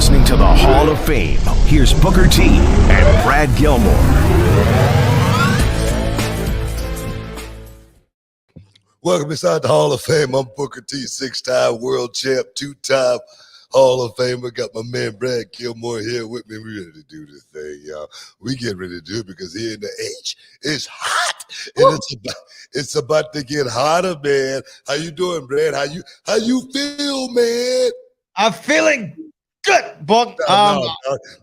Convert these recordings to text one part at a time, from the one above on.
listening to the Hall of Fame. Here's Booker T and Brad Gilmore. Welcome inside the Hall of Fame. I'm Booker T, 6-time world champ, 2-time Hall of Famer. Got my man Brad Gilmore here with me. We ready to do this thing, y'all. We get ready to do it because here in the H, it's hot, and it's about to get hotter, man. How you doing, Brad? How you feel, man? I'm feeling good, Book. No,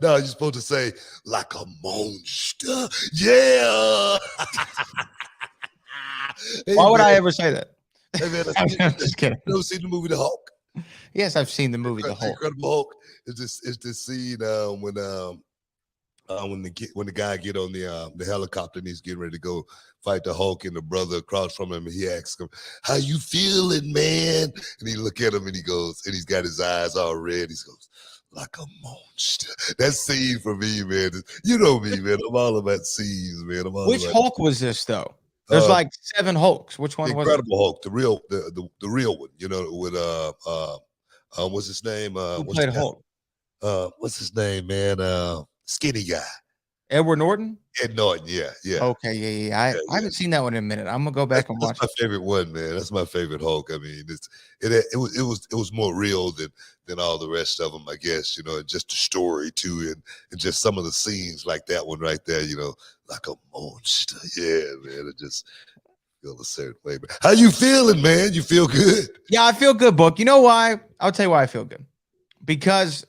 you're supposed to say like a monster. Yeah. Hey, why would man. I ever say that? Hey, man, I'm just kidding. You ever seen the movie The Hulk? Yes, I've seen the movie The Hulk. Incredible Hulk is this scene when the guy get on the helicopter and he's getting ready to go fight the Hulk, and the brother across from him, and he asks him, "How you feeling, man?" And he look at him and he goes, and he's got his eyes all red. He goes, "Like a monster." That scene for me, man. You know me, man. I'm all about scenes, man. Which Hulk was this though? There's like 7 Hulks. Which one was it? Incredible Hulk, the real one. You know, with what's his name? Who played Hulk? What's his name, man? Skinny guy. Edward Norton? Ed Norton, yeah. Okay, yeah. I haven't seen that one in a minute. I'm gonna go back and watch. That's my favorite one, man. That's my favorite Hulk. I mean, it was more real than all the rest of them, I guess. You know, and just the story too, and just some of the scenes like that one right there. You know, like a monster. Yeah, man. It just feel a certain way. Man. How you feeling, man? You feel good? Yeah, I feel good, Book. You know why? I'll tell you why I feel good. Because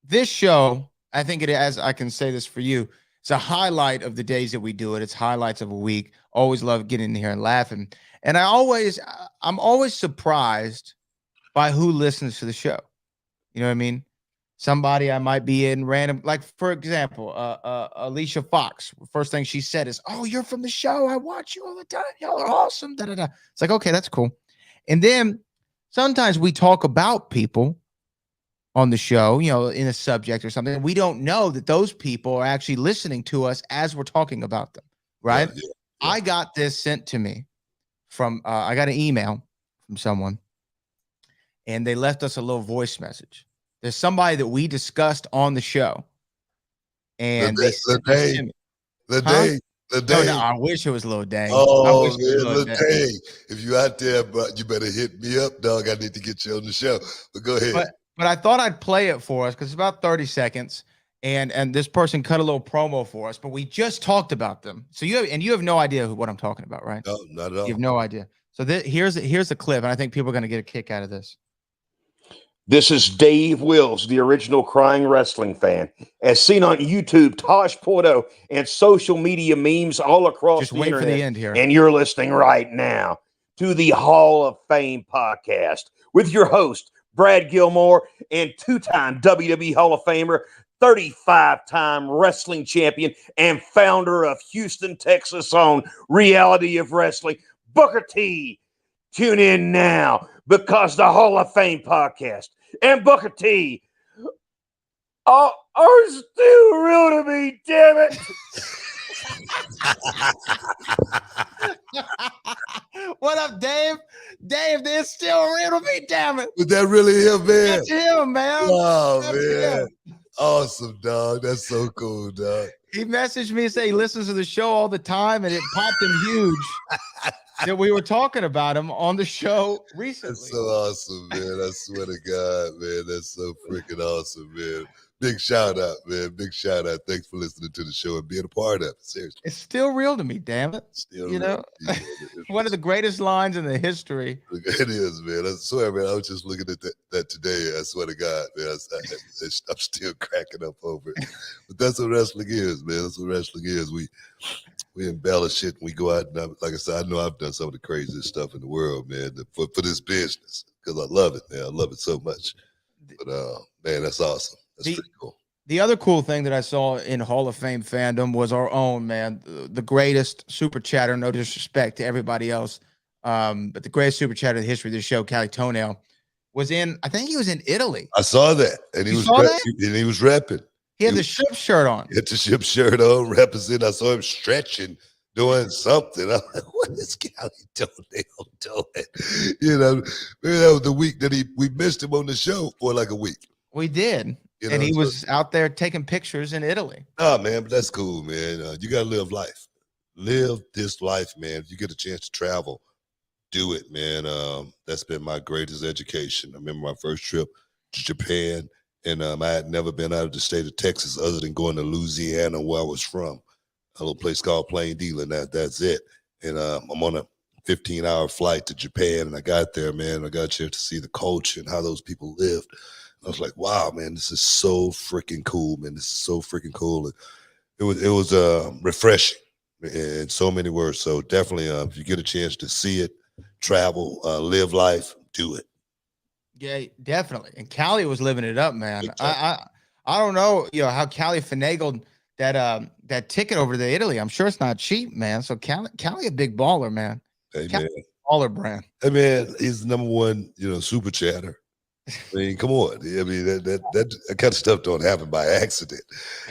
this show, I think it, as I can say this for you, it's a highlight of the days that we do it. It's highlights of a week. Always love getting in here and laughing. And I'm always surprised by who listens to the show. You know what I mean? Somebody I might be in random, like for example, Alicia Fox. First thing she said is, "Oh, you're from the show. I watch you all the time. Y'all are awesome." Da, da, da. It's like, okay, that's cool. And then sometimes we talk about people on the show, you know, in a subject or something. We don't know that those people are actually listening to us as we're talking about them, right? Yeah. I got this sent to me from, I got an email from someone, and they left us a little voice message. There's somebody that we discussed on the show, and the day. No, I wish it was Lil Dang. Oh, man, Lil Dang. If you out there, but you better hit me up, dog. I need to get you on the show. But go ahead. But I thought I'd play it for us because it's about 30 seconds, and this person cut a little promo for us. But we just talked about them, so you have no idea what I'm talking about, right? No, not at all. You have no idea. So here's a clip, and I think people are going to get a kick out of this. This is Dave Wills, the original Crying Wrestling Fan, as seen on YouTube, Tosh Porto, and social media memes all across Just the wait internet. for the end here. And you're listening right now to the Hall of Fame podcast with your host, Brad Gilmore, and 2-time WWE Hall of Famer, 35-time wrestling champion, and founder of Houston, Texas' own Reality of Wrestling, Booker T. Tune in now because the Hall of Fame podcast and Booker T are still real to me, damn it. What up, Dave? Dave, they're still real to me, damn it. Was that really him, man? That's him, man. Oh, That's man. him. Awesome, dog. That's so cool, dog. He messaged me and said he listens to the show all the time, and it popped him huge that we were talking about him on the show recently. That's so awesome, man. I swear to God, man. That's so freaking awesome, man. Big shout out, man. Big shout out. Thanks for listening to the show and being a part of it. Seriously. It's still real to me, damn it. Still you know, one of the greatest lines in the history. It is, man. I swear, man. I was just looking at that today. I swear to God, man. I'm still cracking up over it. But that's what wrestling is, man. That's what wrestling is. We embellish it and we go out and like I said, I know I've done some of the craziest stuff in the world, man, for this business because I love it, man. I love it so much. But man, that's awesome. That's pretty cool. The other cool thing that I saw in Hall of Fame fandom was our own, man, the greatest super chatter, no disrespect to everybody else, but the greatest super chatter in the history of the show, Cali Toenail, was in, I think he was in Italy. I saw that. And he was repping. He had the ship shirt on. He had the ship shirt on, representing. I saw him stretching, doing something. I'm like, what is Cali Toenail doing? You know, maybe that was the week that we missed him on the show for like a week. We did. You And know, he so- was out there taking pictures in Italy. Nah, man, but that's cool, man. You gotta live life. Live this life, man. If you get a chance to travel, do it, man. That's been my greatest education. I remember my first trip to Japan, and I had never been out of the state of Texas other than going to Louisiana, where I was from, a little place called Plain Dealer. That's it. And I'm on a 15-hour flight to Japan, and I got there, man. I got a chance to see the culture and how those people lived. I was like, wow, man, this is so freaking cool, man. This is so freaking cool. And it was refreshing in so many words. So definitely, if you get a chance to see it, travel, live life, do it. Yeah, definitely. And Cali was living it up, man. Big time. I don't know, how Cali finagled that ticket over to Italy. I'm sure it's not cheap, man. So Cali a big baller, man. Hey, Cali man. baller brand. Hey, man, he's the number one, super chatter. I mean, come on. I mean, that kind of stuff don't happen by accident.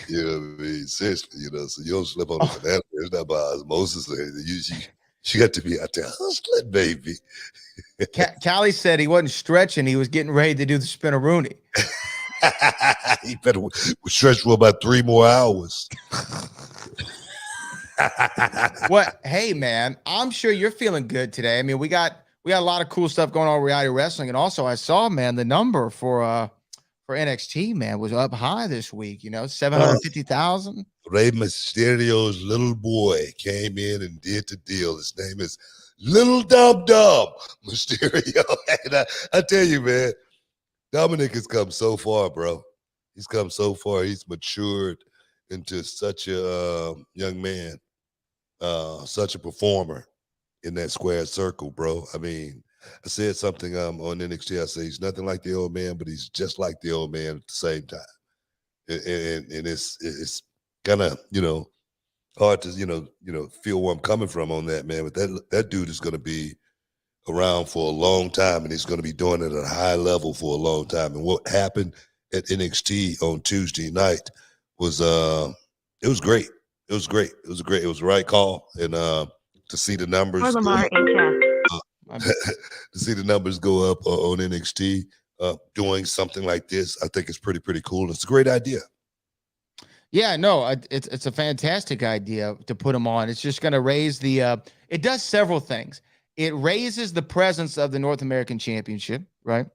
You know what I mean? Seriously, so you don't slip on the banana. It's not by osmosis or anything. You got to be out there hustling, baby. Cali said he wasn't stretching. He was getting ready to do the spinneroonie. He better stretch for about 3 more hours. What? Hey, man, I'm sure you're feeling good today. I mean, we got a lot of cool stuff going on with reality wrestling, and also I saw, man, the number for NXT, man, was up high this week. 750,000. Rey Mysterio's little boy came in and did the deal. His name is Little Dum Dum Mysterio. And I tell you, man, Dominic has come so far, bro. He's come so far. He's matured into such a young man, such a performer in that square circle, bro. I mean, I said something on NXT. I say he's nothing like the old man, but he's just like the old man at the same time. And it's kind of hard to feel where I'm coming from on that, man. But that dude is going to be around for a long time, and he's going to be doing it at a high level for a long time. And what happened at NXT on Tuesday night was it was great. It was great. It was great. It was the right call, and to see the numbers go up, to see the numbers go up on NXT doing something like this, I think it's pretty cool. It's a great idea. Yeah, no, it's a fantastic idea to put them on. It's just going to raise the it does several things. It raises the presence of the North American Championship, right?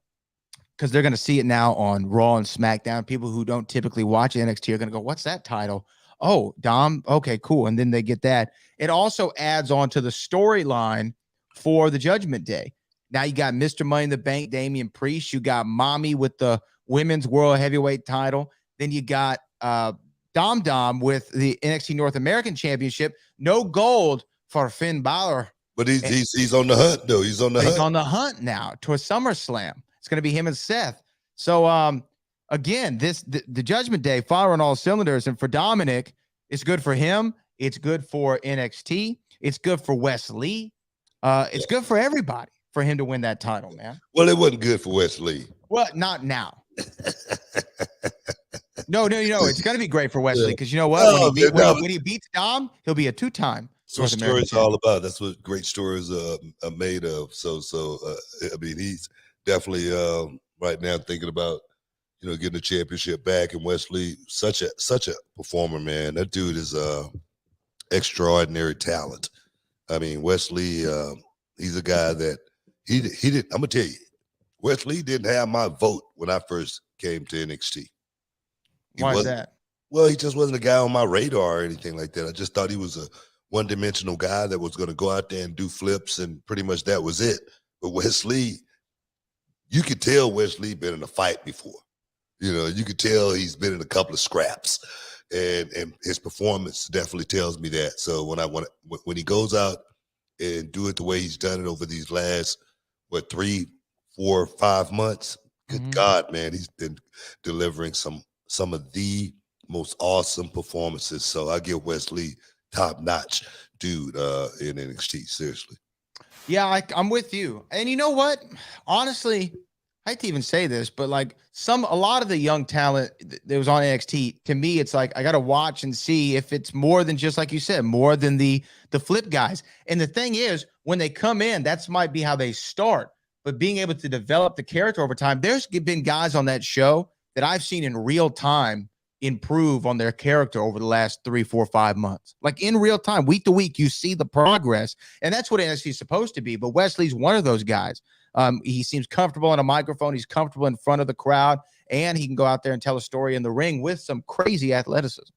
Because they're going to see it now on Raw and SmackDown. People who don't typically watch NXT are going to go, "What's that title? Oh, Dom. Okay, cool." And then they get that. It also adds on to the storyline for the Judgment Day. Now you got Mr. Money in the Bank, Damian Priest. You got Mommy with the Women's World Heavyweight title. Then you got Dom Dom with the NXT North American Championship. No gold for Finn Balor. But he's on the hunt, though. He's on the hunt. He's on the hunt now to a SummerSlam. It's going to be him and Seth. So, again, the Judgment Day firing all cylinders. And for Dominic, it's good for him. It's good for NXT. It's good for Wes Lee. It's good for everybody for him to win that title, man. Well, it wasn't good for Wes Lee. Well, not now. No. It's going to be great for Wes Lee because you know what? When he beats Dom, he'll be a 2-time. That's what stories are all about. That's what great stories are made of. So I mean, he's definitely right now thinking about getting the championship back. And Wes Lee, such a performer, man. That dude is extraordinary talent. I mean, Wes Lee, he's a guy that he did. I'm gonna tell you, Wes Lee didn't have my vote when I first came to NXT. Why is that? Well, he just wasn't a guy on my radar or anything like that. I just thought he was a one-dimensional guy that was going to go out there and do flips, and pretty much that was it. But Wes Lee, you could tell Wes Lee been in a fight before. You could tell he's been in a couple of scraps, and his performance definitely tells me that. So when he goes out and do it the way he's done it over these last 3, 4, 5 months, good God, man, he's been delivering some of the most awesome performances. So I give Wes Lee top-notch dude in NXT, seriously. Yeah, I'm with you. And you know what? Honestly, I hate to even say this, but a lot of the young talent that was on NXT, to me, it's like I got to watch and see if it's more than just like you said, more than the flip guys. And the thing is, when they come in, that's might be how they start. But being able to develop the character over time, there's been guys on that show that I've seen in real time improve on their character over the last 3, 4, 5 months. Like in real time, week to week, you see the progress, and that's what NXT is supposed to be. But Wesley's one of those guys. He seems comfortable on a microphone. He's comfortable in front of the crowd, and he can go out there and tell a story in the ring with some crazy athleticism.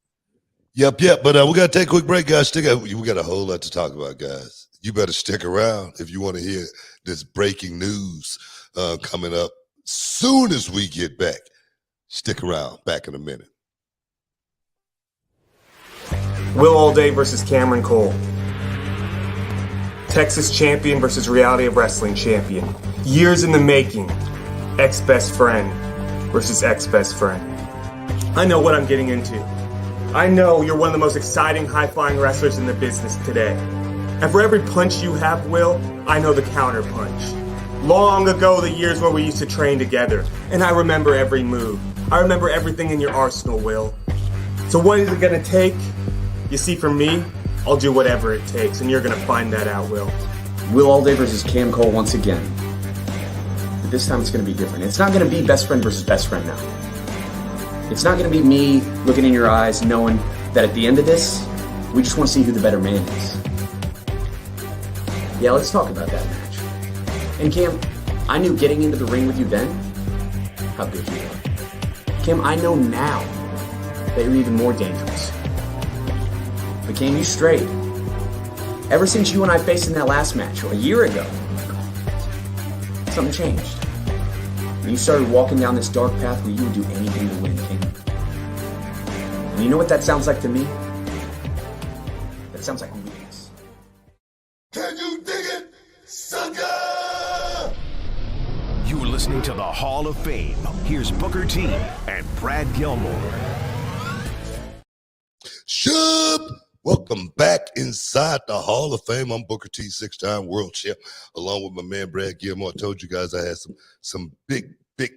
Yep. But we got to take a quick break, guys. We got a whole lot to talk about, guys. You better stick around if you want to hear this breaking news coming up soon as we get back. Stick around. Back in a minute. Will Allday versus Cameron Cole. Texas champion versus Reality of Wrestling champion. Years in the making. Ex-best friend versus ex-best friend. I know what I'm getting into. I know you're one of the most exciting, high-flying wrestlers in the business today. And for every punch you have, Will, I know the counter punch. Long ago, the years where we used to train together, and I remember every move. I remember everything in your arsenal, Will. So what is it gonna take? You see, for me, I'll do whatever it takes, and you're gonna find that out, Will. Will Allday versus Cam Cole once again. But this time it's gonna be different. It's not gonna be best friend versus best friend now. It's not gonna be me looking in your eyes knowing that at the end of this, we just wanna see who the better man is. Yeah, let's talk about that match. And Cam, I knew getting into the ring with you then, how good you were. Cam, I know now that you're even more dangerous. But Cam, you strayed. Ever since you and I faced in that last match, a year ago, something changed. And you started walking down this dark path where you would do anything to win, Cam. And you know what that sounds like to me? That sounds like weakness. Can you dig it, sucker? You're listening to the Hall of Fame. Here's Booker T and Brad Gilmore. Shub! Welcome back inside the Hall of Fame. I'm Booker T, 6-time world champ, along with my man Brad Gilmore. I told you guys I had some big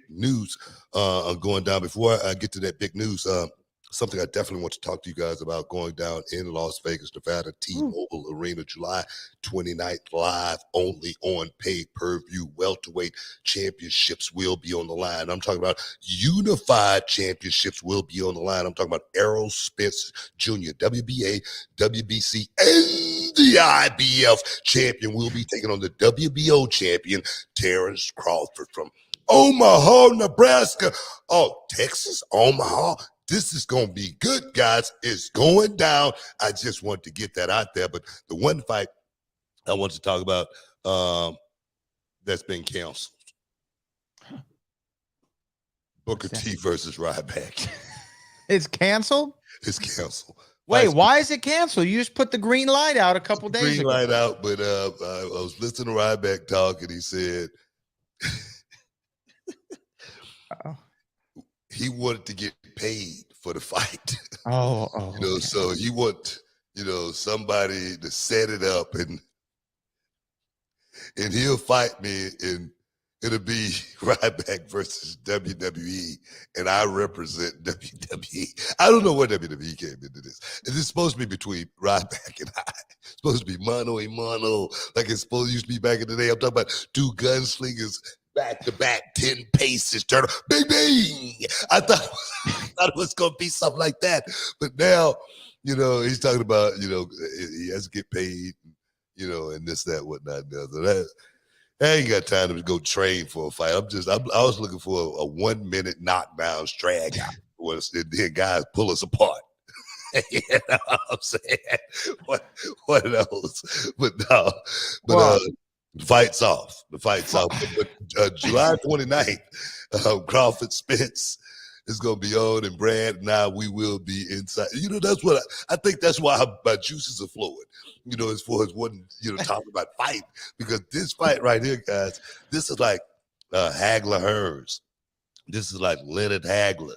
news going down. Before I get to that big news, something I definitely want to talk to you guys about going down in Las Vegas, Nevada, T-Mobile Arena, July 29th, live only on pay-per-view. Welterweight championships will be on the line. I'm talking about unified championships will be on the line. I'm talking about Errol Spence Jr., WBA, WBC, and the IBF champion will be taking on the WBO champion, Terrence Crawford from Omaha, Nebraska. Oh, Texas, Omaha. This is going to be good, guys. It's going down. I just want to get that out there. But the one fight I want to talk about that's been canceled. Booker T versus Ryback. It's canceled? It's canceled. Wait, why is it canceled? You just put the green light out a couple days ago. Green light out, but I was listening to Ryback talk, and he said he wanted to get paid for the fight. Oh, you know, okay. So he want, somebody to set it up and he'll fight me, and it'll be Ryback versus WWE, and I represent WWE. I don't know where WWE came into this. Is this supposed to be between Ryback and I? It's supposed to be mano a mano, like it's supposed to used to be back in the day. I'm talking about two gunslingers back to back, 10 paces, turn, bing, bing. I thought it was going to be something like that. But now, he's talking about, he has to get paid, and this, that, whatnot, and the other. I ain't got time to go train for a fight. I was looking for a 1 minute knockdown drag out. And then guys pull us apart. You know what I'm saying? What of those? But no, the fight's off. The fight's off. But July 29th, Crawford Spence is going to be on, and Brad and I, we will be inside. That's what I think. That's why my juices are flowing. As far as what talking about fight, because this fight right here, guys, this is like Hagler Hearns. This is like Leonard Hagler,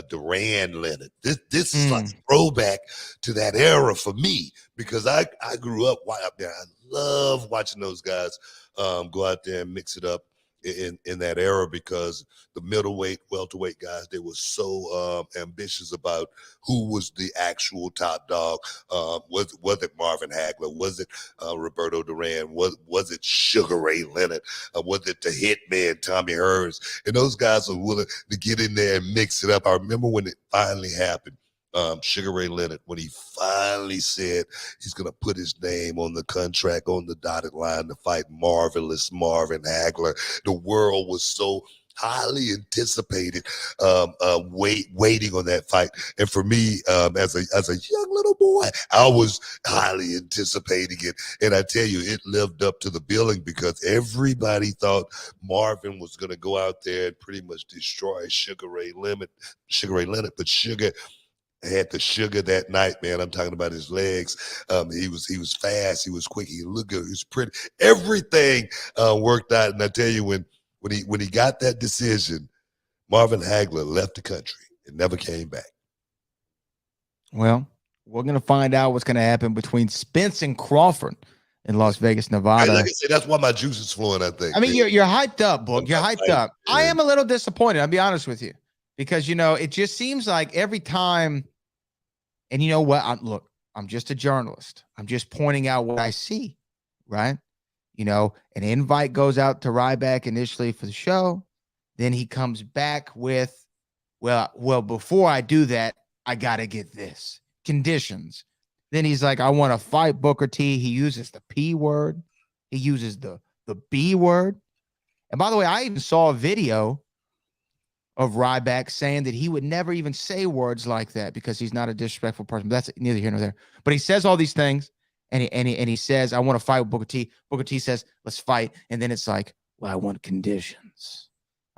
Duran Leonard. This is like throwback to that era for me, because I grew up. I love watching those guys go out there and mix it up in that era, because the middleweight, welterweight guys, they were so ambitious about who was the actual top dog. Was it Marvin Hagler? Was it Roberto Duran? Was it Sugar Ray Leonard? Was it the Hitman Tommy Hearns? And those guys are willing to get in there and mix it up. I remember when it finally happened. Sugar Ray Leonard, when he finally said he's going to put his name on the contract on the dotted line to fight Marvelous Marvin Hagler, the world was so highly anticipated, waiting on that fight. And for me, as a young little boy, I was highly anticipating it. And I tell you, it lived up to the billing, because everybody thought Marvin was going to go out there and pretty much destroy Sugar Ray Leonard. But Sugar had the sugar that night, man. I'm talking about his legs. He was fast. He was quick. He looked good. He was pretty. Everything worked out. And I tell you, when he got that decision, Marvin Hagler left the country and never came back. Well, we're going to find out what's going to happen between Spence and Crawford in Las Vegas, Nevada. Hey, like I said, that's why my juice is flowing, I think. I mean, you're hyped up, Book. You're hyped up. Yeah. I am a little disappointed, I'll be honest with you, because, it just seems like every time, and you know what? Look, I'm just a journalist. I'm just pointing out what I see, right? An invite goes out to Ryback initially for the show. Then he comes back with, well, before I do that, I got to get this. Conditions. Then he's like, I want to fight Booker T. He uses the P word. He uses the B word. And by the way, I even saw a video of Ryback saying that he would never even say words like that because he's not a disrespectful person. But that's neither here nor there. But he says all these things, and he says, I want to fight with Booker T. Booker T says, let's fight. And then it's like, well, I want conditions.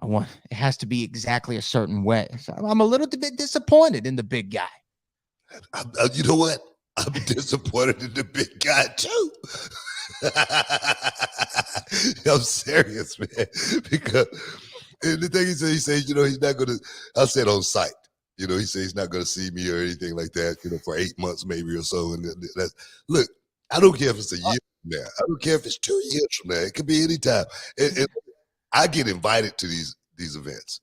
It has to be exactly a certain way. So I'm a little bit disappointed in the big guy. You know what? I'm disappointed in the big guy too. I'm serious, man. Because and the thing he says, he's not going to, I said on site, he said he's not going to see me or anything like that, for 8 months maybe or so. And look, I don't care if it's a year from now. I don't care if it's 2 years from now. It could be any time. And I get invited to these events.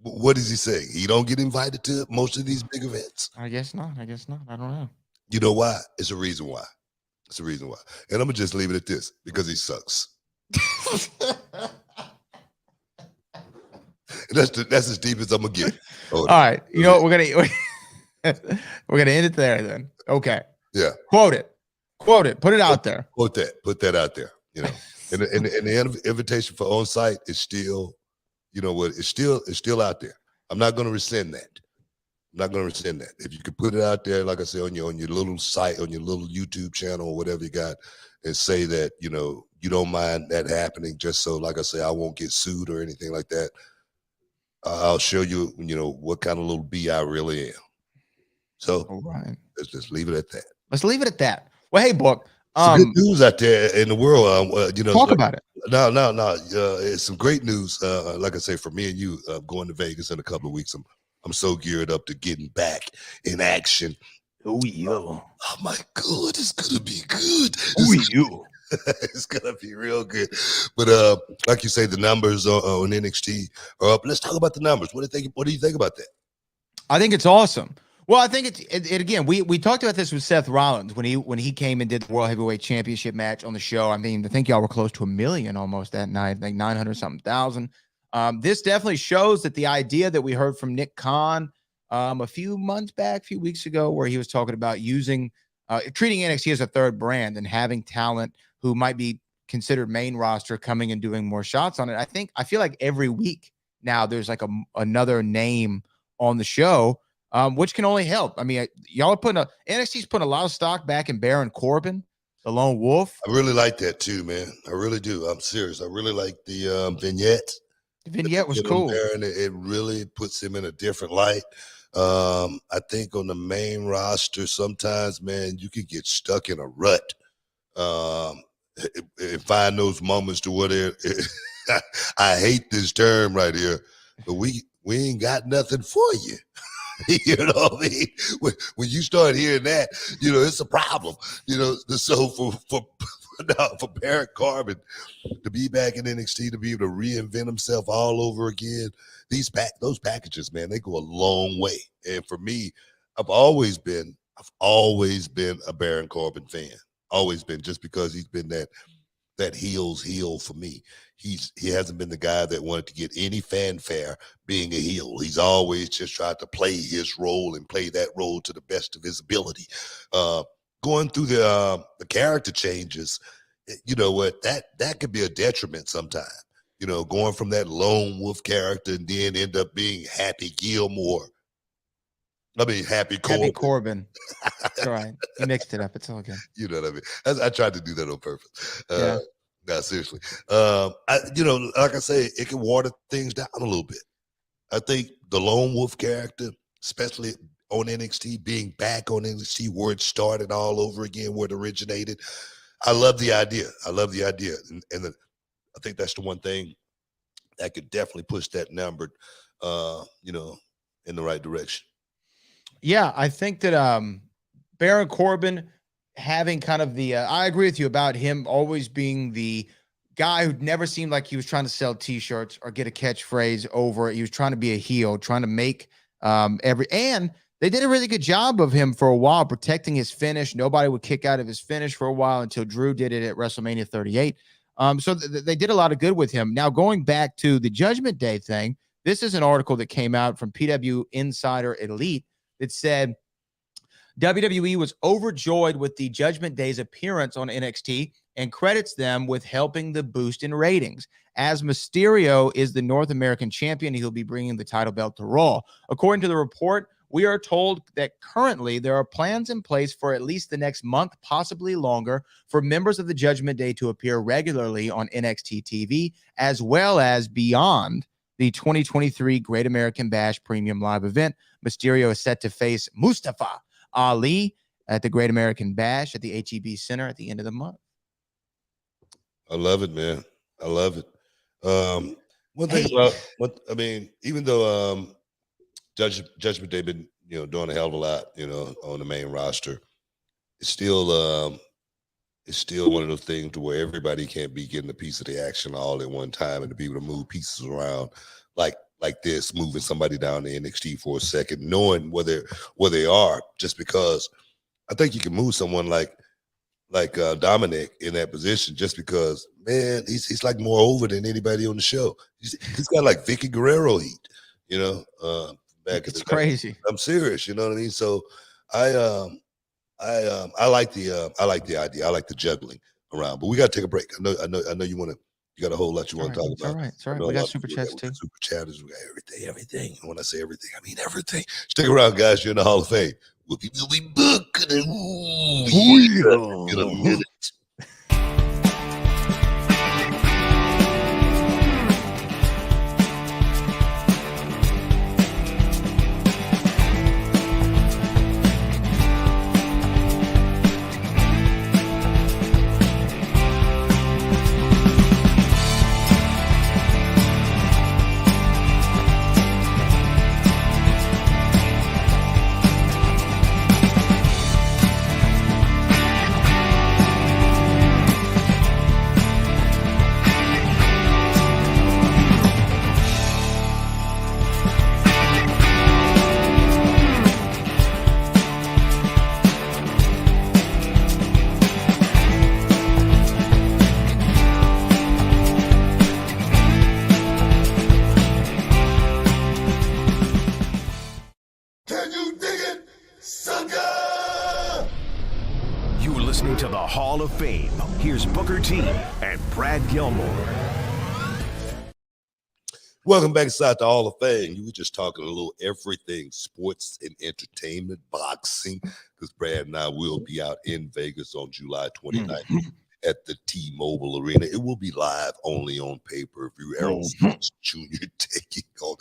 What is he saying? He don't get invited to most of these big events? I guess not. I don't know. You know why? It's a reason why. And I'm going to just leave it at this, because he sucks. That's as deep as I'm going to get. All right. You know what? We're going to end it there then. Okay. Yeah. Quote it. Put it out there. Put that out there. And the invitation for on site is still, it's still out there. I'm not going to rescind that. If you could put it out there, like I said, on your little site, on your little YouTube channel or whatever you got, and say that, you don't mind that happening, just so, like I say, I won't get sued or anything like that. I'll show you, what kind of little B I really am. So all right. Let's just leave it at that. Let's leave it at that. Well, hey, Book. Some good news out there in the world. Talk about it. No. It's some great news. Like I say, for me and you, going to Vegas in a couple of weeks. I'm so geared up to getting back in action. Oh, yeah. Oh my God, it's gonna be good. It's gonna be real good. But like you say, the numbers on NXT are up. Let's talk about the numbers. What do you think about that? I think it's awesome. Well, I think it again. We talked about this with Seth Rollins when he came and did the World Heavyweight Championship match on the show. I mean, I think y'all were close to 1 million almost that night, like 900-something thousand. This definitely shows that the idea that we heard from Nick Khan a few weeks ago, where he was talking about treating NXT as a third brand and having talent who might be considered main roster coming and doing more shots on it. I feel like every week now there's like another name on the show. Which can only help. I mean, y'all are NXT's putting a lot of stock back in Baron Corbin, the Lone Wolf. I really like that too, man. I really do. I'm serious. I really like the vignette. The vignette was cool. Baron, it really puts him in a different light. I think on the main roster, sometimes, man, you can get stuck in a rut and find those moments to where I hate this term right here, but we ain't got nothing for you. You know what I mean? When you start hearing that, it's a problem. So for no, for Baron Corbin to be back in NXT, to be able to reinvent himself all over again, those packages, man, they go a long way. And for me, I've always been a Baron Corbin fan. Always been, just because he's been that heel's heel for me. He hasn't been the guy that wanted to get any fanfare being a heel. He's always just tried to play his role and play that role to the best of his ability. Going through the character changes, you know what, that could be a detriment sometimes. You know, going from that lone wolf character and then end up being Happy Gilmore. Happy Corbin. Happy Corbin. It's all right. You mixed it up. It's all good. You know what I mean? I tried to do that on purpose. Yeah. No, seriously. Like I say, it can water things down a little bit. I think the lone wolf character, especially on NXT, being back on NXT where it started all over again, where it originated, I love the idea. And I think that's the one thing that could definitely push that number, in the right direction. Yeah, I think that Baron Corbin having kind of I agree with you about him always being the guy who never seemed like he was trying to sell T-shirts or get a catchphrase over it. He was trying to be a heel, trying to make and they did a really good job of him for a while, protecting his finish. Nobody would kick out of his finish for a while until Drew did it at WrestleMania 38. So they did a lot of good with him. Now, going back to the Judgment Day thing, this is an article that came out from PW Insider Elite that said WWE was overjoyed with the Judgment Day's appearance on NXT and credits them with helping the boost in ratings. As Mysterio is the North American champion, he'll be bringing the title belt to Raw. According to the report, we are told that currently there are plans in place for at least the next month, possibly longer, for members of the Judgment Day to appear regularly on NXT TV, as well as beyond the 2023 Great American Bash Premium Live event. Mysterio is set to face Mustafa Ali at the Great American Bash at the HEB Center at the end of the month. I love it, man. I love it. One thing about even though Judgment Day been doing a hell of a lot on the main roster, it's still one of those things to where everybody can't be getting a piece of the action all at one time, and to be able to move pieces around like this, moving somebody down to NXT for a second, knowing where they are, just because I think you can move someone like Dominic in that position, just because, man, he's like more over than anybody on the show. He's got like Vicky Guerrero heat, back it's crazy. I'm serious, you know what I mean? So I like the idea. I like the juggling around, but we got to take a break. I know you got a whole lot you want to talk about. It's all right. We got super chats too. Super chatters. We got everything. And when I say everything, I mean everything. Stick around, guys. You're in the Hall of Fame. We'll be back in a minute. Listening to the Hall of Fame. Here's Booker T and Brad Gilmore. Welcome back inside the Hall of Fame. You were just talking a little everything, sports and entertainment, boxing, because Brad and I will be out in Vegas on July 29th at the T-Mobile Arena. It will be live only on pay-per-view. Errol Spence Jr. taking on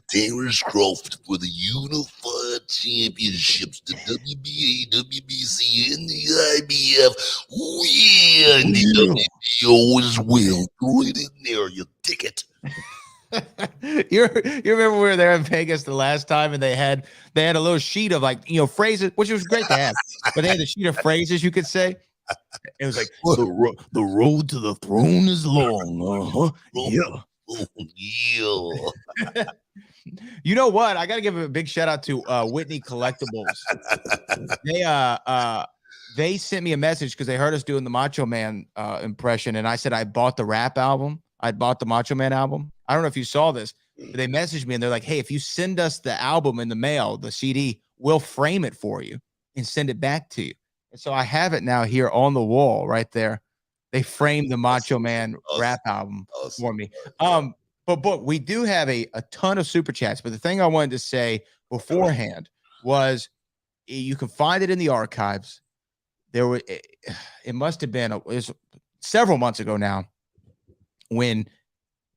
Terrence Crawford for the Unified Championships, the WBA, WBC, and the IBF. Oh, yeah, and the WBO as well. Throw it in there, your ticket. You remember we were there in Vegas the last time, and they had a little sheet of phrases, which was great to have, but they had a sheet of phrases you could say. It was like What? the road to the throne is long. Yeah. Yeah. You know what? I got to give a big shout out to Whitney Collectibles. They sent me a message because they heard us doing the Macho Man impression, and I said I bought the rap album. I bought the Macho Man album. I don't know if you saw this, but they messaged me and they're like, "Hey, if you send us the album in the mail, the CD, we'll frame it for you and send it back to you." And so I have it now here on the wall right there. They framed the Macho Man rap album for me. But we do have a ton of super chats. But the thing I wanted to say beforehand was you can find it in the archives. It must have been it was several months ago now when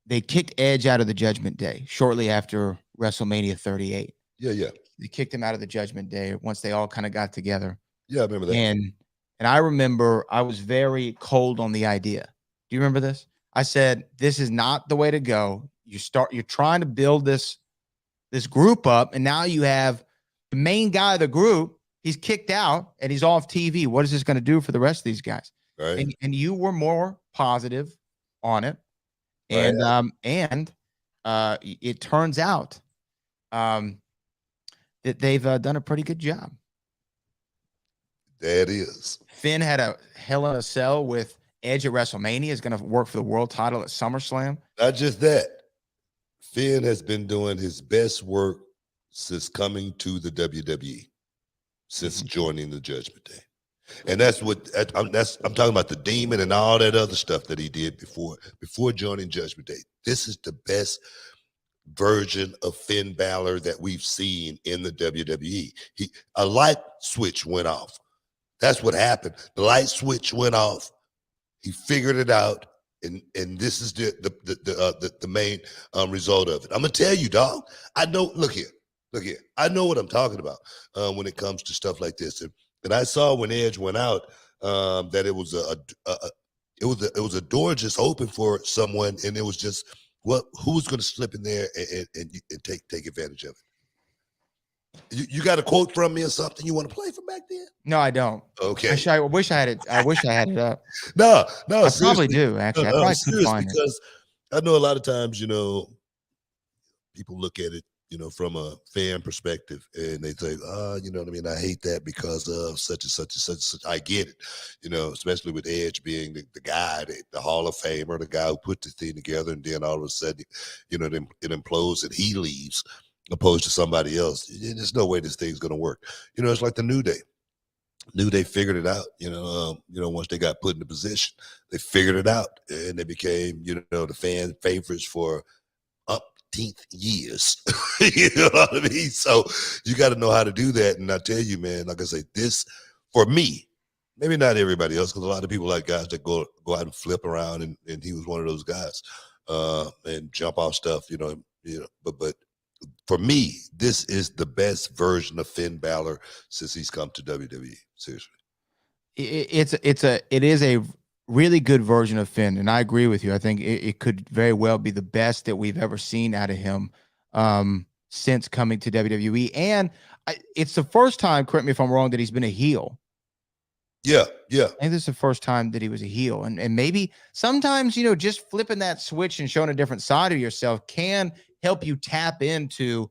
they kicked Edge out of the Judgment Day shortly after WrestleMania 38. Yeah. They kicked him out of the Judgment Day once they all kind of got together. Yeah, I remember that. And I remember I was very cold on the idea. Do you remember this? I said, this is not the way to go. You're trying to build this group up, and now you have the main guy of the group. He's kicked out and he's off TV. What is this going to do for the rest of these guys? Right. And you were more positive on it. And it turns out that they've done a pretty good job. That is. Finn had a Hell in a Cell with Edge at WrestleMania. Is going to work for the world title at SummerSlam. Not just that. Finn has been doing his best work since coming to the WWE, since joining the Judgment Day. And that's what I'm talking about, the Demon and all that other stuff that he did before joining Judgment Day. This is the best version of Finn Balor that we've seen in the WWE. A light switch went off. That's what happened. The light switch went off. He figured it out, and this is the main result of it. I'm gonna tell you, dog. I know. Look here. I know what I'm talking about when it comes to stuff like this. And I saw when Edge went out that it was a door just open for someone, and it was just who's going to slip in there and take advantage of it. You got a quote from me or something you want to play from back then? No, I don't. Okay. I wish I had it. I wish I had it up. No. I probably do, actually. I probably could find it. Because I know a lot of times, people look at it, from a fan perspective, and they say, you know what I mean? I hate that because of such and such and such and such. I get it, especially with Edge being the guy, the Hall of Famer, the guy who put the thing together, and then all of a sudden, it implodes and he leaves, opposed to somebody else. There's no way this thing's going to work. It's like the New Day. New Day figured it out, once they got put in the position, they figured it out, and they became, the fan favorites for 15th years. You know what I mean? So you got to know how to do that. And I tell you, man, like I say, this for me, maybe not everybody else, because a lot of people like guys that go out and flip around, and he was one of those guys, and jump off stuff, but for me, this is the best version of Finn Balor since he's come to WWE. Seriously. It is a really good version of Finn, and I agree with you. I think it could very well be the best that we've ever seen out of him since coming to WWE. And it's the first time, correct me if I'm wrong, that he's been a heel. Yeah. I think this is the first time that he was a heel. And maybe sometimes, just flipping that switch and showing a different side of yourself can help you tap into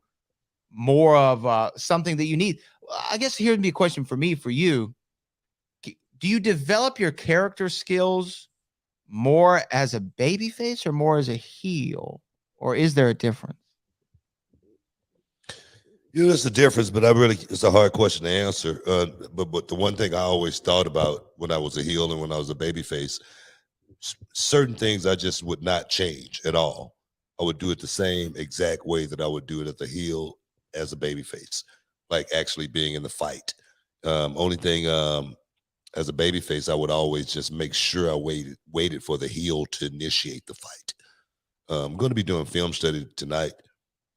more of something that you need. I guess here'd be a question for you. Do you develop your character skills more as a babyface or more as a heel? Or is there a difference? There's a difference, but it's a hard question to answer. But the one thing I always thought about when I was a heel and when I was a babyface, certain things I just would not change at all. I would do it the same exact way that I would do it as a heel, as a babyface, like actually being in the fight. Only thing, as a babyface, I would always just make sure I waited for the heel to initiate the fight. I'm going to be doing film study tonight,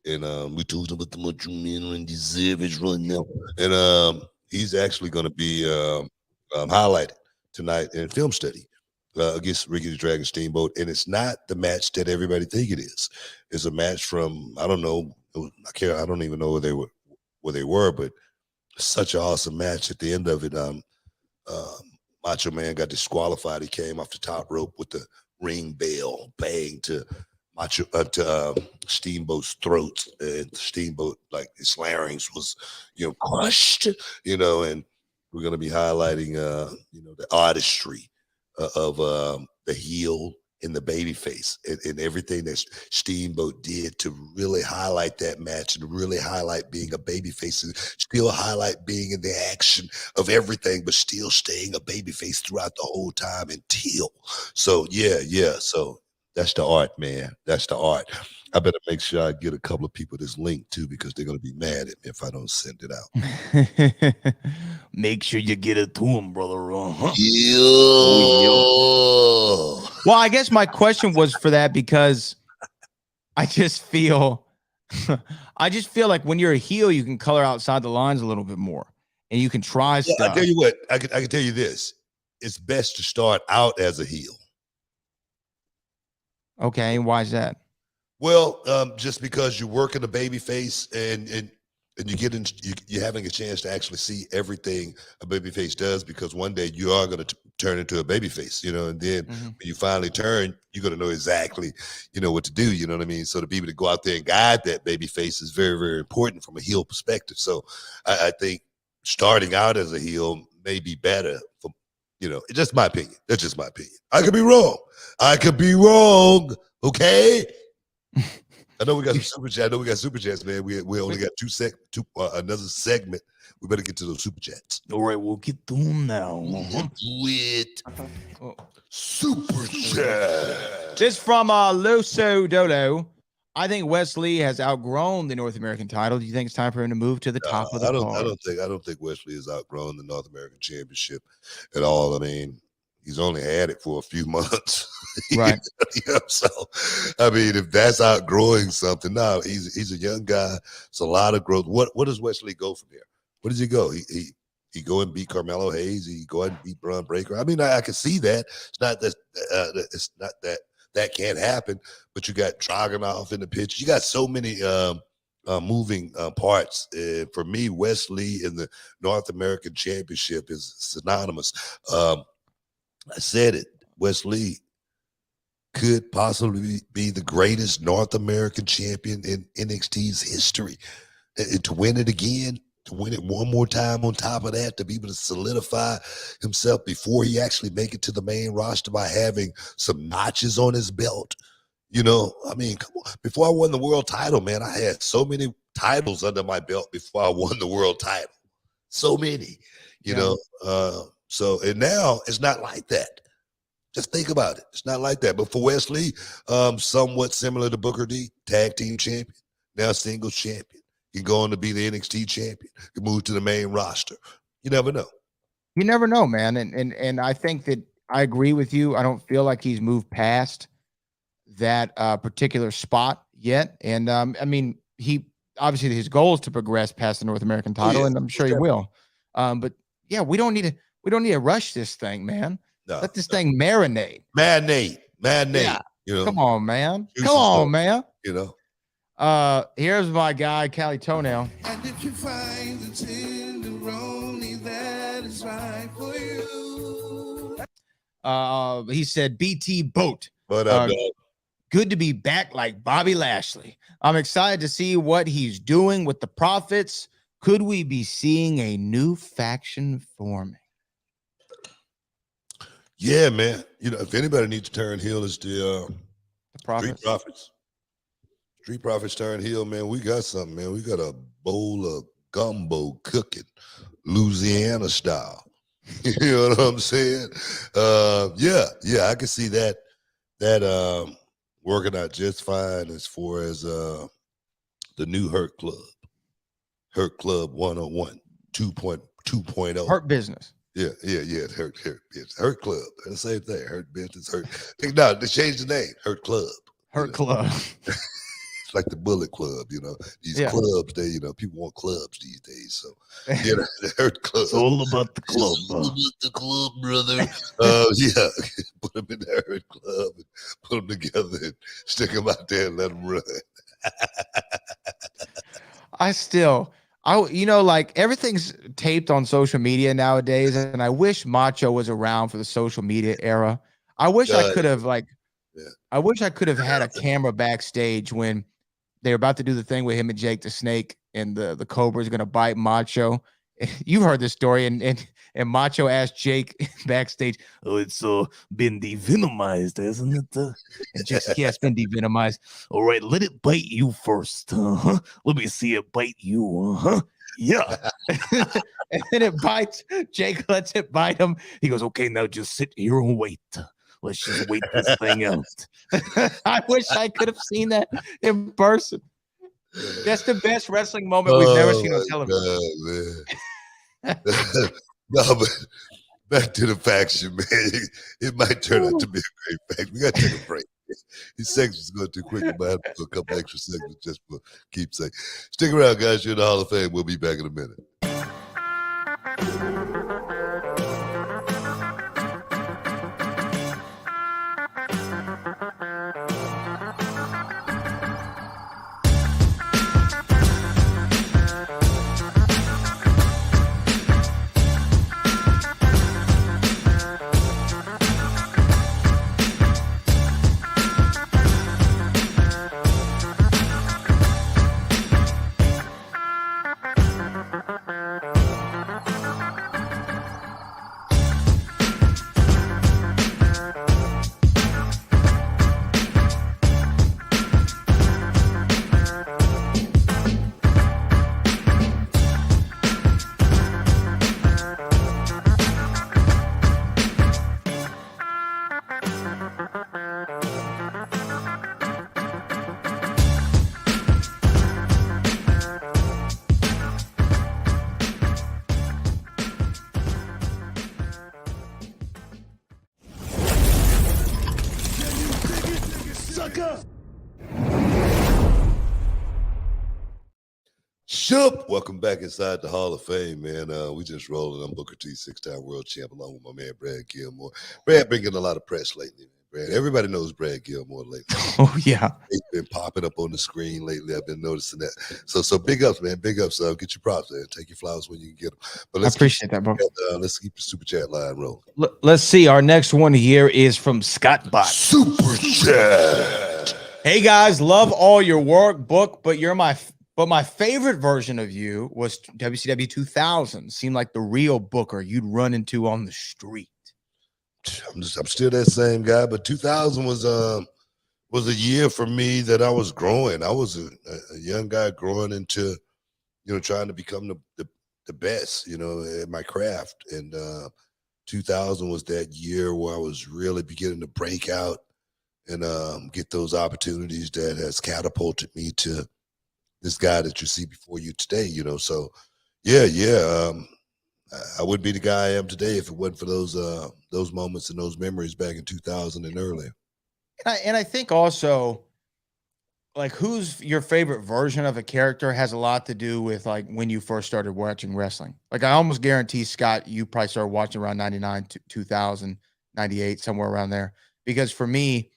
and we talked about the Macho Man Randy Savage right now, and he's actually going to be highlighted tonight in film study against Ricky the Dragon Steamboat, and it's not the match that everybody think it is. It's a match from, I don't know, I don't even know where they were, but such an awesome match at the end of it. Macho Man got disqualified. He came off the top rope with the ring bell, bang to Steamboat's throat, and Steamboat, like his larynx was, crushed, and we're going to be highlighting, the artistry of the heel and the baby face and everything that Steamboat did to really highlight that match and really highlight being a baby face and still highlight being in the action of everything, but still staying a baby face throughout the whole time until. So, yeah. So that's the art, man. That's the art. I better make sure I get a couple of people this link too, because they're going to be mad at me if I don't send it out. Make sure you get it to them, brother. Well, I guess my question was for that because I just feel like when you're a heel, you can color outside the lines a little bit more and you can try stuff. I tell you what, I can tell you this. It's best to start out as a heel. Okay, why is that? Well, just because you're working a baby face and you get in, you're having a chance to actually see everything a baby face does, because one day you are going to turn into a baby face, and then when you finally turn, you're going to know exactly, what to do. You know what I mean? So to be able to go out there and guide that baby face is very, very important from a heel perspective. So I think starting out as a heel may be better for, it's just my opinion. That's just my opinion. I could be wrong. Okay. I know we got some super chats. I know we got super chats, man. We only got another segment. We better get to those super chats. All right, we'll get to them now. Super chat. This from Loso Dolo. I think Wes Lee has outgrown the North American title. Do you think it's time for him to move to the top of the card? I don't think Wes Lee has outgrown the North American Championship at all. I mean, he's only had it for a few months. Right. So, I mean, if that's outgrowing something, no, he's a young guy. It's a lot of growth. What does Wes Lee go from here? Where does he go? He go and beat Carmelo Hayes. He go and beat Bron Breakker. I mean, I can see that. It's not that can't happen. But you got Dragunov in the picture. You got so many moving parts. For me, Wes Lee in the North American Championship is synonymous. I said it. Wes Lee could possibly be the greatest North American champion in NXT's history. And to win it again, to win it one more time on top of that, to be able to solidify himself before he actually make it to the main roster by having some notches on his belt. I mean, come on. Before I won the world title, man, I had so many titles under my belt before I won the world title. So many, you know. And now it's not like that. Just think about it. It's not like that. But for Wes Lee, somewhat similar to Booker T, tag team champion, now singles champion. He's going to be the NXT champion. He move to the main roster. You never know. You never know, man. And I think that I agree with you. I don't feel like he's moved past that particular spot yet. And I mean, he obviously his goal is to progress past the North American title, and I'm sure he will. But yeah, we don't need to rush this thing, man. No, let this thing marinate. Marinate. Yeah. Come on, man. Come on, man. Here's my guy, Cali Toenail. And if you find the tenderoni that is right for you. He said, BT Boat. What up, good to be back like Bobby Lashley. I'm excited to see what he's doing with the Profits. Could we be seeing a new faction forming? Yeah, man. If anybody needs to turn heel, it's the Profits. Street Profits. Street Profits turn heel, man. We got something, man. We got a bowl of gumbo cooking, Louisiana style. You know what I'm saying? Yeah, I can see that working out just fine as far as the new Hurt Club. Hurt Club 101, 2.0. Hurt Business. Yeah. Hurt Business. Hurt Club. The same thing. Hurt Business. Hurt. No, they changed the name. Hurt Club. Hurt Club. It's like the Bullet Club, These clubs, people want clubs these days. So, the Hurt Club. It's all about the club, It's all about the club, brother. Put them in the Hurt Club and put them together and stick them out there and let them run. Like everything's taped on social media nowadays, and I wish Macho was around for the social media era. I wish I could have I wish I could have had a camera backstage when they're about to do the thing with him and Jake the Snake, and the Cobra is gonna bite Macho. You've heard this story, and Macho asked Jake backstage, "Oh, it's been devenomized, hasn't it?" And Jake said, "Yeah, it's been devenomized. All right, let it bite you first. Uh-huh. Let me see it bite you. Uh-huh. Yeah." And then it bites. Jake lets it bite him. He goes, "Okay, now just sit here and wait. Let's just wait this thing out." I wish I could have seen that in person. That's the best wrestling moment we've never seen on television. God, man. No, but back to the faction, man. It might turn out to be a great faction. We got to take a break. These segments are going too quick. We might have to do a couple extra segments just for keepsake. Stick around, guys. You're in the Hall of Fame. We'll be back in a minute. Shup! Welcome back inside the Hall of Fame, man. We just rolling. I'm Booker T, 6-time world champ, along with my man Brad Gilmore. Brad been getting a lot of press lately, man. Brad, everybody knows Brad Gilmore lately. Oh yeah, He's been popping up on the screen lately. I've been noticing that. So big ups, man. Big ups. Get your props, man. Take your flowers when you can get them. But I appreciate that, bro. Let's keep the super chat line rolling. Let's see. Our next one here is from Scott Bot. Super chat. Hey guys, love all your work, Book, but my favorite version of you was WCW 2000. Seemed like the real Booker you'd run into on the street. I'm still that same guy, but 2000 was a year for me that I was growing. I was a young guy growing into, trying to become the best, at my craft. And 2000 was that year where I was really beginning to break out and get those opportunities that has catapulted me to this guy that you see before you today, So, I wouldn't be the guy I am today if it wasn't for those moments and those memories back in 2000 and earlier. And I think also, like, who's your favorite version of a character has a lot to do with, like, when you first started watching wrestling. Like, I almost guarantee, Scott, you probably started watching around 99, 2000, 98, somewhere around there. Because for me,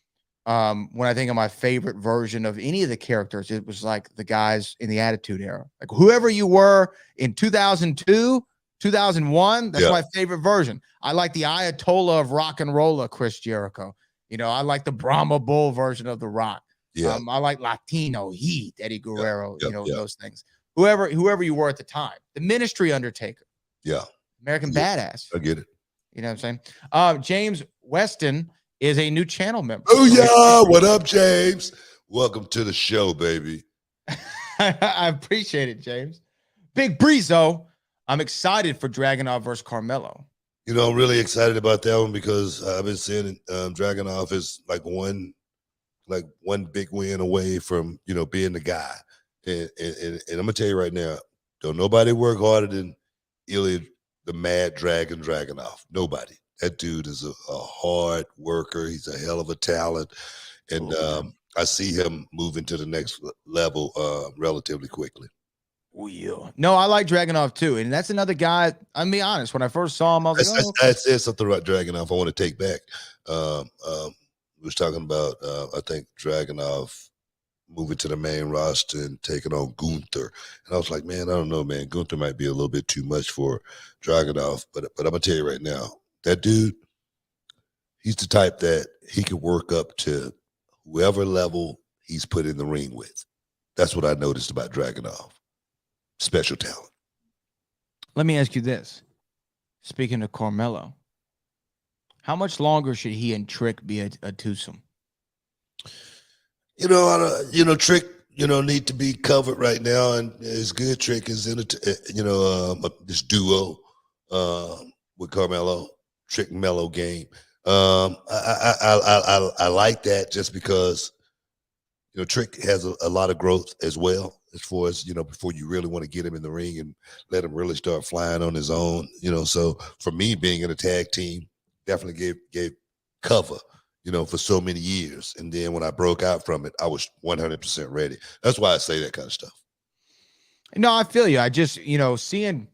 when I think of my favorite version of any of the characters, it was like the guys in the Attitude Era. Like whoever you were in 2002, 2001, that's my favorite version. I like the Ayatollah of rock and roller, Chris Jericho. I like the Brahma Bull version of The Rock. Yeah. I like Latino Heat, Eddie Guerrero, those things. Whoever you were at the time. The Ministry Undertaker. Yeah. American Badass. I get it. You know what I'm saying? James Weston is a new channel member. Oh yeah, what up, James? Welcome to the show, baby. I appreciate it, James. Big Breezo, I'm excited for Dragunov versus Carmelo. I'm really excited about that one because I've been seeing Dragunov is like one big win away from being the guy. And I'm gonna tell you right now, don't nobody work harder than Ilya the Mad Dragon Dragunov. Nobody. That dude is a hard worker. He's a hell of a talent. And I see him moving to the next level relatively quickly. Oh, yeah. No, I like Dragunov too. And that's another guy, I'll be honest, when I first saw him, I was like, I said something about Dragunov I want to take back. We was talking about, I think Dragunov moving to the main roster and taking on Gunther. And I was like, man, I don't know, man. Gunther might be a little bit too much for Dragunov. But I'm gonna tell you right now, that dude, he's the type that he can work up to whoever level he's put in the ring with. That's what I noticed about Dragunov. Special talent. Let me ask you this. Speaking of Carmelo, how much longer should he and Trick be a twosome? Trick, need to be covered right now, and it's good. Trick is in this duo with Carmelo, Trick and Mello game. I like that just because Trick has a lot of growth as well, as far as before you really want to get him in the ring and let him really start flying on his own. So for me, being in a tag team definitely gave cover. For so many years. And then when I broke out from it, I was 100% ready. That's why I say that kind of stuff. No, I feel you. I just, seeing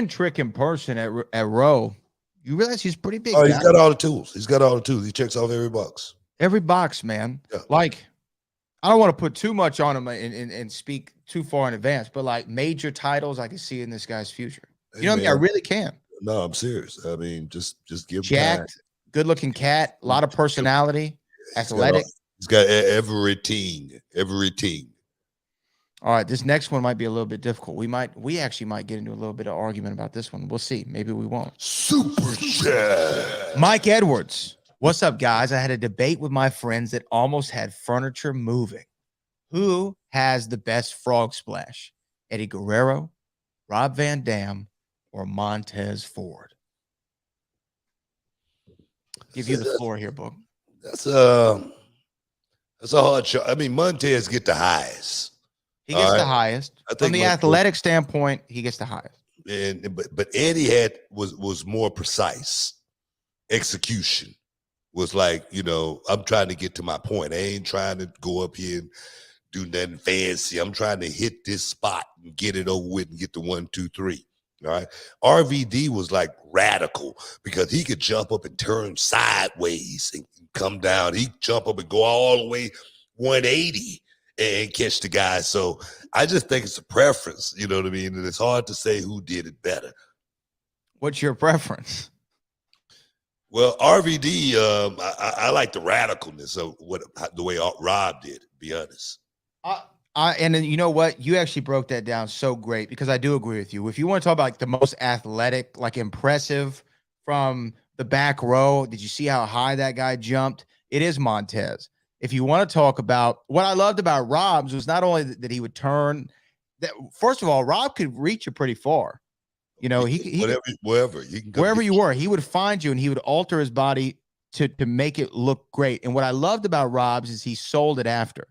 Trick in person at Row, you realize he's pretty big. Oh, he's got all the tools. He checks off every box. Every box, man. Yeah. Like, I don't want to put too much on him and speak too far in advance, but like major titles, I can see in this guy's future. You know what I mean? I really can. No, I'm serious. I mean, just give him jacked. Time. Good-looking cat, a lot of personality, athletic. He's got everything. All right, this next one might be a little bit difficult. We actually might get into a little bit of argument about this one. We'll see. Maybe we won't. Super chat. Mike Edwards. What's up, guys? I had a debate with my friends that almost had furniture moving. Who has the best frog splash? Eddie Guerrero, Rob Van Dam, or Montez Ford? Give you the floor here, Book. That's a hard shot. I mean, Montez get the highest. He gets the highest. From the athletic standpoint, he gets the highest. But Eddie was more precise. Execution was like, I'm trying to get to my point. I ain't trying to go up here and do nothing fancy. I'm trying to hit this spot and get it over with and get the 1, 2, 3. All right. RVD was like radical because he could jump up and turn sideways and come down. He'd jump up and go all the way 180 and catch the guy. So I just think it's a preference, you know what I mean? And it's hard to say who did it better. What's your preference? Well, RVD, I like the radicalness of the way Rob did it, to be honest. And then you know what? You actually broke that down so great because I do agree with you. If you want to talk about like the most athletic, like impressive from the back row, did you see how high that guy jumped? It is Montez. If you want to talk about what I loved about Rob's was not only that he would turn. That first of all, Rob could reach you pretty far. He wherever you were, he would find you and he would alter his body to make it look great. And what I loved about Rob's is he sold it after.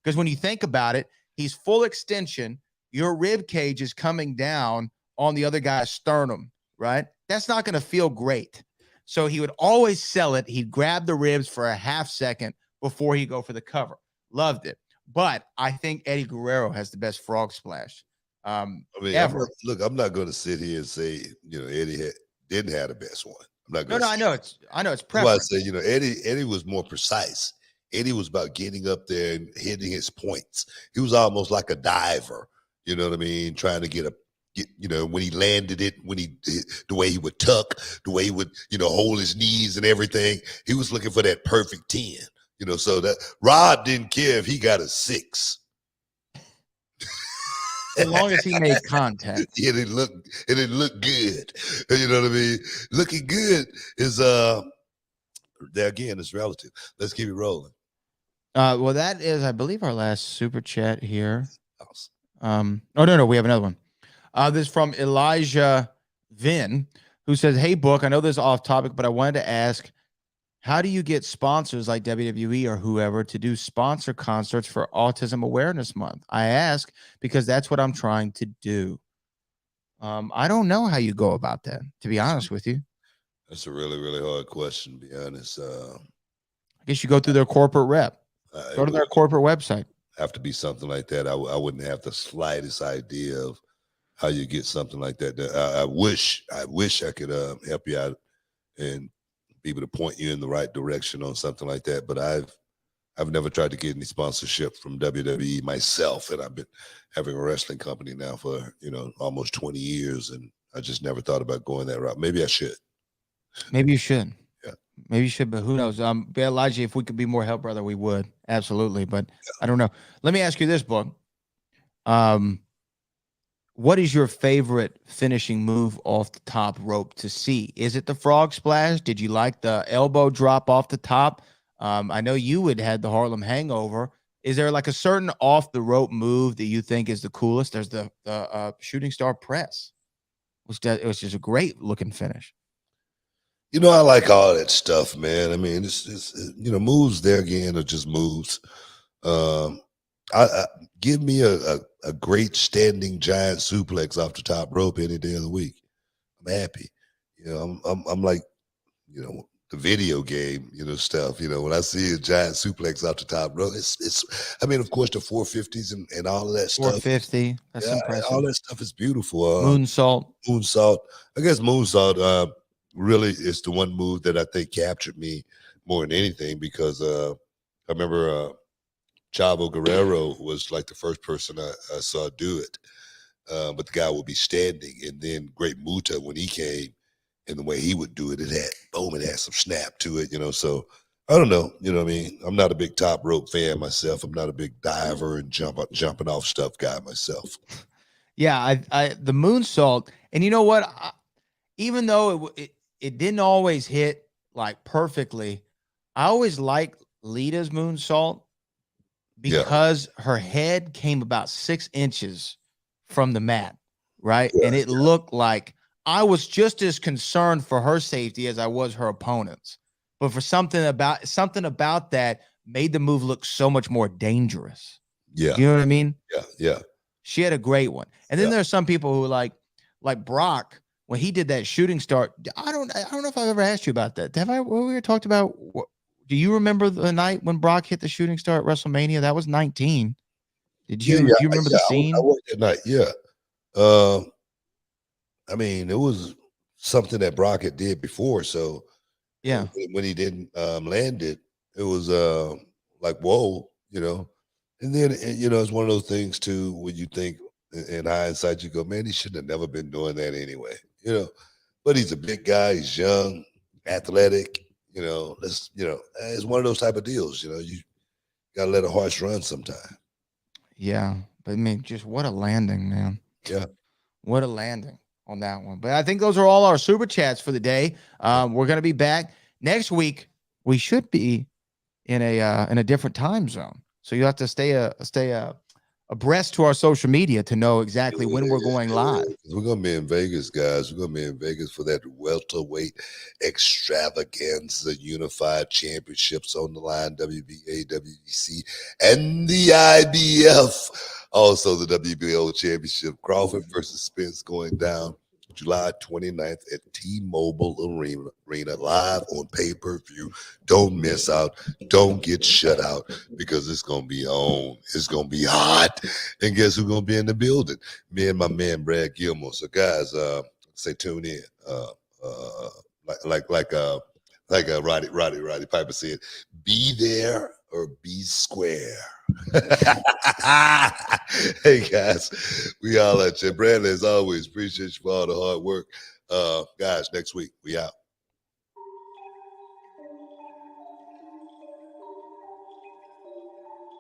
Because when you think about it, he's full extension. Your rib cage is coming down on the other guy's sternum, right? That's not going to feel great. So he would always sell it. He'd grab the ribs for a half second before he'd go for the cover. Loved it. But I think Eddie Guerrero has the best frog splash ever. I'm not going to sit here and say, Eddie didn't have the best one. I'm not going to. No, I know it's preference. That's why I say, Eddie was more precise. Eddie was about getting up there and hitting his points. He was almost like a diver, you know what I mean? Trying to get when he landed it, the way he would tuck, the way he would, hold his knees and everything. He was looking for that perfect 10, so that Rob didn't care if he got a 6. As long as he made contact. It didn't look good. You know what I mean? Looking good is, there again, it's relative. Let's keep it rolling. Well, that is, I believe, our last super chat here. No, we have another one. This is from Elijah Vin, who says, "Hey, Book, I know this is off topic, but I wanted to ask, how do you get sponsors like WWE or whoever to do sponsor concerts for Autism Awareness Month? I ask because that's what I'm trying to do." I don't know how you go about that, to be honest with you. That's a really, really hard question, to be honest. I guess you go through their corporate rep. Go to their corporate website. Have to be something like that. I wouldn't have the slightest idea of how you get something like that. I wish I could help you out and be able to point you in the right direction on something like that. But I've never tried to get any sponsorship from WWE myself, and I've been having a wrestling company now for almost 20 years, and I just never thought about going that route. Maybe I should. Maybe you should. Yeah. Maybe you should, but who knows? Elijah, if we could be more help, brother, we would. Absolutely. But I don't know. Let me ask you this, Book. What is your favorite finishing move off the top rope to see? Is it the frog splash? Did you like the elbow drop off the top? I know you had the Harlem Hangover. Is there like a certain off the rope move that you think is the coolest? There's the shooting star press, it was just a great looking finish. I like all that stuff, man. I mean, it's moves there again are just moves. I give me a great standing giant suplex off the top rope any day of the week. I'm happy. I'm like, the video game, stuff. When I see a giant suplex off the top rope, it's. I mean, of course, the 450s and all of that stuff. 450. That's impressive. All that stuff is beautiful. Moonsault. I guess moonsault really is the one move that I think captured me more than anything, because I remember Chavo Guerrero was like the first person I saw do it. But the guy would be standing, and then Great Muta, when he came, and the way he would do it, it had some snap to it, so I don't know, what I mean? I'm not a big top rope fan myself. I'm not a big diver and jumping off stuff guy myself. Yeah, the moonsault, and you know what? Even though it didn't always hit like perfectly, I always liked Lita's moonsault because her head came about 6 inches from the mat, right? Yeah, and it looked like I was just as concerned for her safety as I was her opponent's. But for something about that made the move look so much more dangerous. Yeah. You know what I mean? Yeah. She had a great one. And then there's some people who like Brock, when he did that shooting star. I don't know if I've ever asked you about that. Have I? What we talked about? Do you remember the night when Brock hit the shooting star at WrestleMania? That was 19. Did you? Do you remember the scene? I worked that night. Yeah. I mean, it was something that Brock had did before. So yeah, when he didn't land it, it was like, whoa, And then it's one of those things too, when you think in hindsight, you go, man, he shouldn't have never been doing that anyway. But he's a big guy, he's young, athletic. It's one of those type of deals. You gotta let a horse run sometime. Yeah, but I mean, just what a landing, man. Yeah, what a landing on that one. But I think those are all our super chats for the day. We're gonna be back next week. We should be in a different time zone, so you have to stay abreast to our social media to know exactly when we're going live. We're going to be in Vegas, guys. We're going to be in Vegas for that welterweight extravaganza, unified championships on the line, WBA, WBC, and the IBF. Also, the WBO championship, Crawford versus Spence, going down July 29th at T-Mobile Arena, live on pay-per-view. Don't miss out. Don't get shut out, because it's going to be on. It's going to be hot. And guess who's going to be in the building? Me and my man, Brad Gilmore. So, guys, say tune in. Like Roddy Piper said, be there or be square. Hey guys, we all at you. Brandon, as always, appreciate you for all the hard work. Guys, next week we out.